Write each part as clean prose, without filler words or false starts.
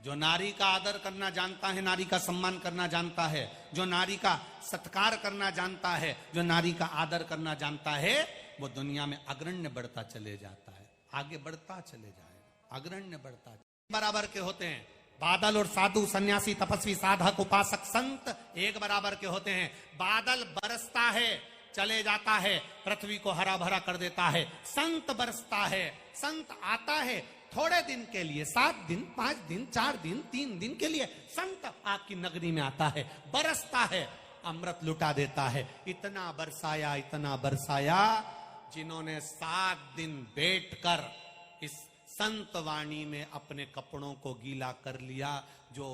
जो नारी का आदर करना जानता है, नारी का सम्मान करना जानता है, जो नारी का सत्कार करना जानता है, जो नारी का आदर करना जानता है, वो दुनिया में अग्रण्य बढ़ता चले जाता है, आगे बढ़ता चले जाएगा, अग्रण्य बढ़ता बराबर के होते हैं। बादल और साधु, सन्यासी, तपस्वी, साधक, उपासक, संत एक बराबर के होते हैं। बादल बरसता है, चले जाता है, पृथ्वी को हरा भरा कर देता है। संत बरसता है, संत आता है थोड़े दिन के लिए, 7 दिन, 5 दिन, 4 दिन, 3 दिन के लिए संत आपकी नगरी में आता है, बरसता है, अमृत लुटा देता है। इतना बरसाया, इतना बरसाया, जिन्होंने 7 दिन बैठकर इस संत वाणी में अपने कपड़ों को गीला कर लिया, जो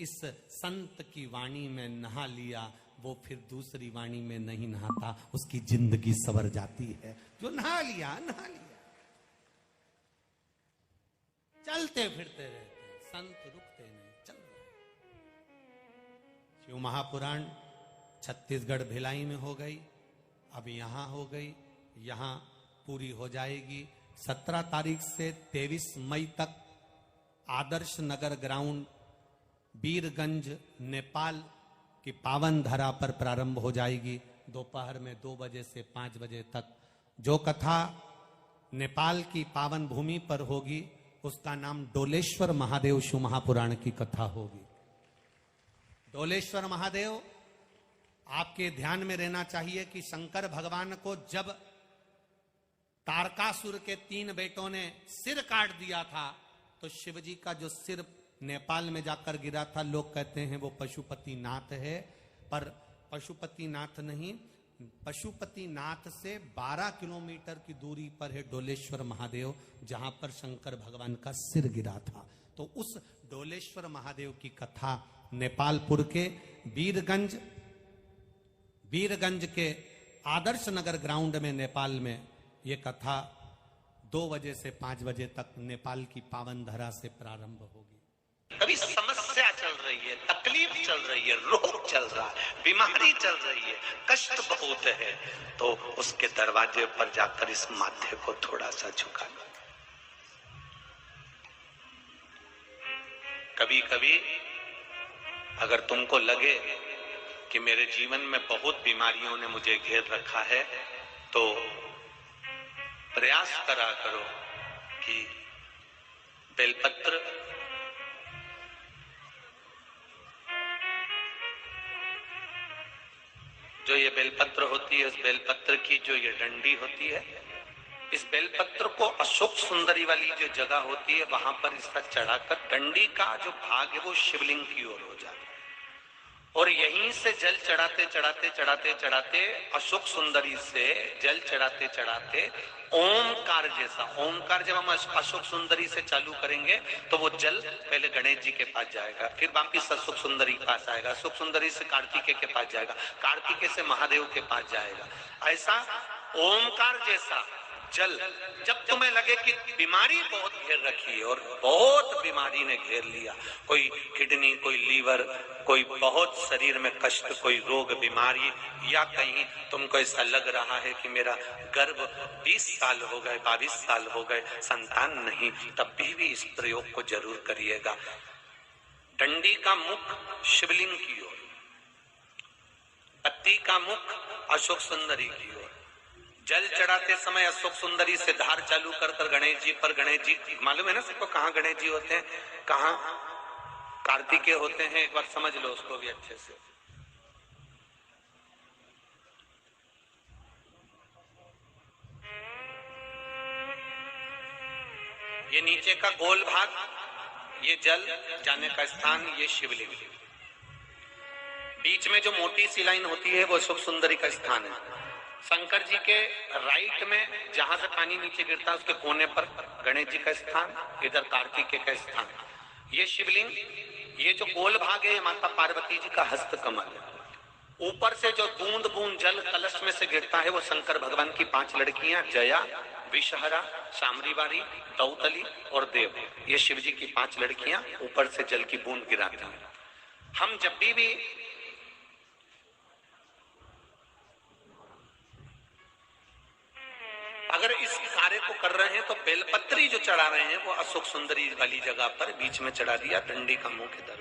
इस संत की वाणी में नहा लिया, वो फिर दूसरी वाणी में नहीं नहाता, उसकी जिंदगी संवर जाती है। जो नहा लिया, नहा लिया, चलते फिरते रहते, संत रुकते नहीं, चल रहे। शिव महापुराण छत्तीसगढ़ भिलाई में हो गई, अब यहां हो गई, यहां पूरी हो जाएगी। 17 तारीख से 23 मई तक आदर्श नगर ग्राउंड, बीरगंज, नेपाल की पावन धरा पर प्रारंभ हो जाएगी। दोपहर में 2 बजे से 5 बजे तक जो कथा नेपाल की पावन भूमि पर होगी, उसका नाम डोलेश्वर महादेव शिव महापुराण की कथा होगी। डोलेश्वर महादेव, आपके ध्यान में रहना चाहिए कि शंकर भगवान को जब तारकासुर के 3 बेटों ने सिर काट दिया था, तो शिवजी का जो सिर नेपाल में जाकर गिरा था, लोग कहते हैं वो पशुपतिनाथ है, पर पशुपतिनाथ नहीं, पशुपतिनाथ से 12 किलोमीटर की दूरी पर है डोलेश्वर महादेव, जहां पर शंकर भगवान का सिर गिरा था। तो उस डोलेश्वर महादेव की कथा नेपालपुर के बीरगंज के आदर्श नगर ग्राउंड में, नेपाल में ये कथा 2 बजे से 5 बजे तक नेपाल की पावन धरा से प्रारंभ होगी। कभी समस्या चल रही है, तकलीफ चल रही है, रोग चल रहा है, बीमारी चल रही है, कष्ट बहुत है, तो उसके दरवाजे पर जाकर इस माथे को थोड़ा सा झुका लो। कभी कभी अगर तुमको लगे कि मेरे जीवन में बहुत बीमारियों ने मुझे घेर रखा है, तो प्रयास करा करो कि बेलपत्र, जो ये बेलपत्र होती है, उस बेलपत्र की जो ये डंडी होती है, इस बेलपत्र को अशोक सुंदरी वाली जो जगह होती है, वहां पर इसका चढ़ाकर डंडी का जो भाग है वो शिवलिंग की ओर हो जाए, और यहीं से जल चढ़ाते चढ़ाते चढ़ाते चढ़ाते, अशोक सुंदरी से जल चढ़ाते चढ़ाते ओमकार जैसा, ओमकार जब हम अशोक सुंदरी से चालू करेंगे तो वो जल पहले गणेश जी के पास जाएगा, फिर वापिस अशोक सुंदरी के पास आएगा, अशोक सुंदरी से कार्तिकेय के पास जाएगा, कार्तिकेय से महादेव के पास जाएगा। ऐसा ओमकार जैसा जल, जब तुम्हें लगे कि बीमारी बहुत घेर रखी है, और बहुत बीमारी ने घेर लिया, कोई किडनी, कोई लीवर, कोई बहुत शरीर में कष्ट, कोई रोग बीमारी, या कहीं तुमको ऐसा लग रहा है कि मेरा गर्भ 20 साल हो गए, 22 साल हो गए, संतान नहीं, तब भी इस प्रयोग को जरूर करिएगा। डंडी का मुख शिवलिंग की ओर, पत्ती का मुख अशोक सुंदरी की ओर, जल चढ़ाते समय अशोक सुंदरी से धार चालू कर कर गणेश जी पर, गणेश जी मालूम है ना सबको कहाँ गणेश जी होते हैं, कहाँ कार्तिकेय होते हैं, एक बार समझ लो उसको भी अच्छे से। ये नीचे का गोल भाग, ये जल जाने का स्थान, ये शिवलिंग, बीच में जो मोटी सी लाइन होती है वो अशोक सुंदरी का स्थान है। शंकर जी के राइट में जहां से पानी नीचे गिरता है उसके कोने पर गणेश जी का स्थान, इधर कार्तिकेय का स्थान। ये शिवलिंग, ये जो गोल भाग है माता पार्वती जी का हस्त कमल है। ऊपर से जो बूंद बूंद जल कलश में से गिरता है वो शंकर भगवान की 5 लड़कियां, जया, विषहरा, सामरीवारी, दौतली और देव, ये शिव जी की 5 लड़कियां ऊपर से जल की बूंद गिराती हैं। हम जब भी अगर इस कार्य को कर रहे हैं तो बेलपत्री जो चढ़ा रहे हैं वो अशोक सुंदरी वाली जगह पर बीच में चढ़ा दिया, डंडी का मुंह के दर।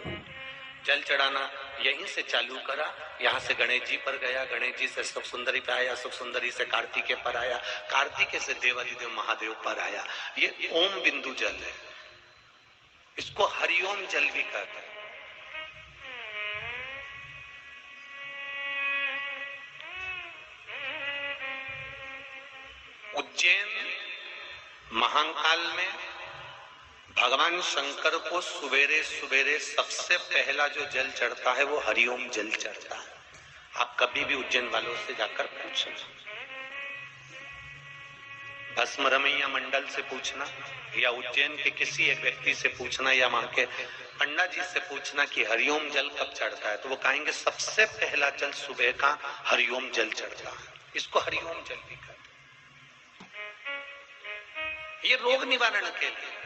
जल चढ़ाना यहीं से चालू करा, यहाँ से गणेश जी पर गया, गणेश जी से अशोक सुंदरी पे आया, अशोक सुंदरी से कार्तिकेय पर आया, कार्तिकेय से देवादिदेव महादेव पर आया। ये ओम बिंदु जल है, इसको हरिओम जल भी कहते हैं। उज्जैन महाकाल में भगवान शंकर को सुबेरे सुबेरे सबसे पहला जो जल चढ़ता है वो हरिओम जल चढ़ता है। आप कभी भी उज्जैन वालों से जाकर पूछना, भस्म रमैया मंडल से पूछना या उज्जैन के किसी एक व्यक्ति से पूछना या वहां के पंडा जी से पूछना कि हरिओम जल कब चढ़ता है, तो वो कहेंगे सबसे पहला जल सुबह का हरिओम जल चढ़ता है। इसको हरिओम जल भी कहते हैं। ये रोग निवारण के लिए,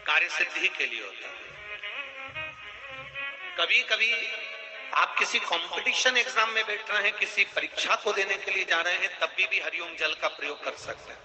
कार्य सिद्धि के लिए होता है। कभी कभी आप किसी कंपटीशन एग्जाम में बैठ रहे हैं, किसी परीक्षा को देने के लिए जा रहे हैं, तब भी हरिओम जल का प्रयोग कर सकते हैं।